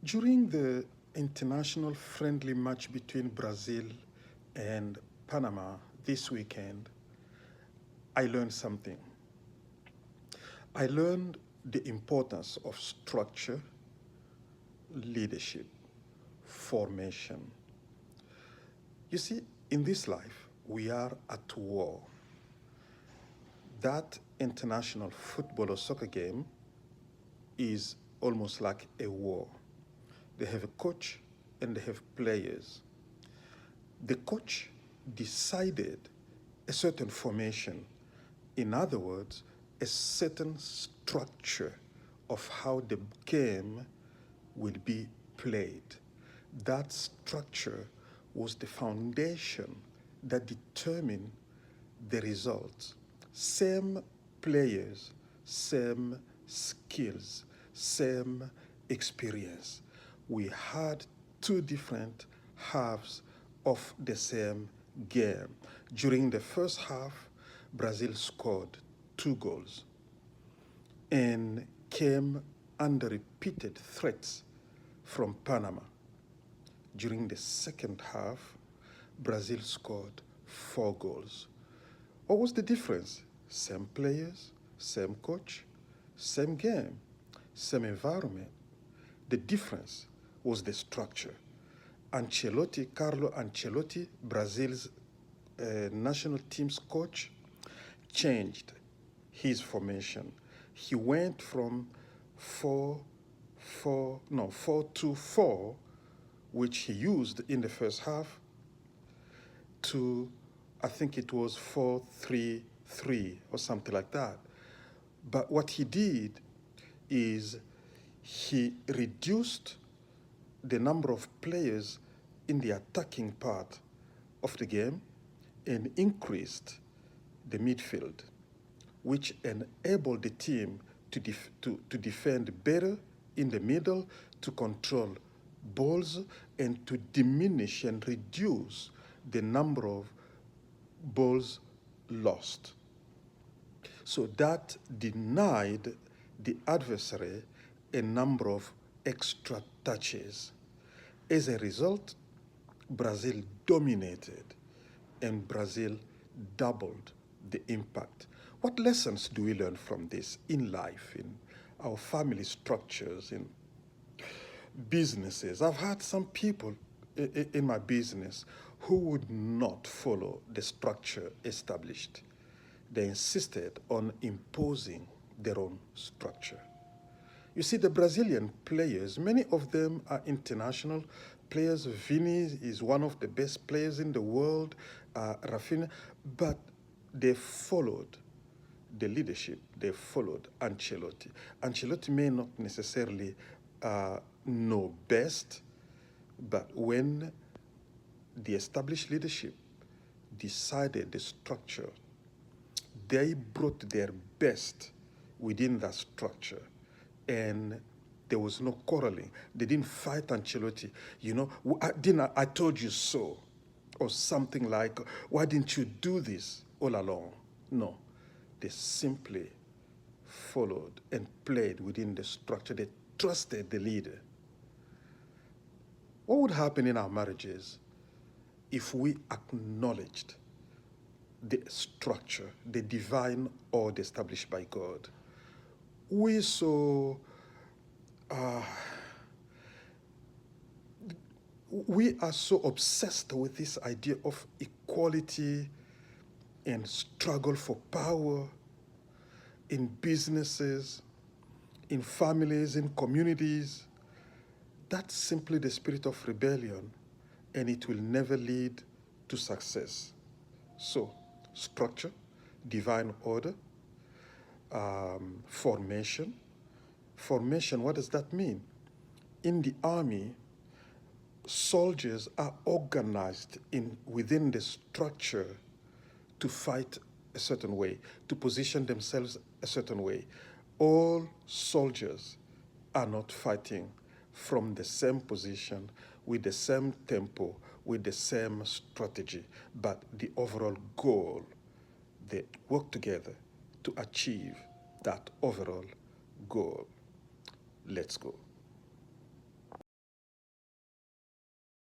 During the international friendly match between Brazil and Panama this weekend, I learned something. I learned the importance of structure, leadership, formation. You see, in this life, we are at war. That international football or soccer game is almost like a war. They have a coach and they have players. The coach decided a certain formation. In other words, a certain structure of how the game will be played. That structure was the foundation that determined the results. Same players, same skills, same experience. We had two different halves of the same game. During the first half, Brazil scored 2 goals and came under repeated threats from Panama. During the second half, Brazil scored 4 goals. What was the difference? Same players, same coach, same game, same environment. The difference was the structure. Carlo Ancelotti, Brazil's national team's coach, changed his formation. He went from 4-2-4, which he used in the first half, to, I think it was 4-3-3 or something like that. But what he did is he reduced the number of players in the attacking part of the game and increased the midfield, which enabled the team to defend better in the middle, to control balls, and to diminish and reduce the number of balls lost. So that denied the adversary a number of extra touches. As a result, Brazil dominated and Brazil doubled the impact. What lessons do we learn from this in life, in our family structures, in businesses? I've had some people in my business who would not follow the structure established. They insisted on imposing their own structure. You see, the Brazilian players, many of them are international players. Vini is one of the best players in the world, Rafinha, but they followed the leadership. They followed Ancelotti. Ancelotti may not necessarily know best, but when the established leadership decided the structure, they brought their best within that structure, and there was no quarreling. They didn't fight Ancelotti. You know, I told you so, or something like, why didn't you do this all along? No, they simply followed and played within the structure. They trusted the leader. What would happen in our marriages if we acknowledged the structure, the divine order established by God? We are so obsessed with this idea of equality and struggle for power in businesses, in families, in communities. That's simply the spirit of rebellion, and it will never lead to success. So, structure, divine order, formation. Formation, what does that mean? In the army, soldiers are organized within the structure to fight a certain way, to position themselves a certain way. All soldiers are not fighting from the same position, with the same tempo, with the same strategy, but the overall goal, they work together to achieve that overall goal. Let's go.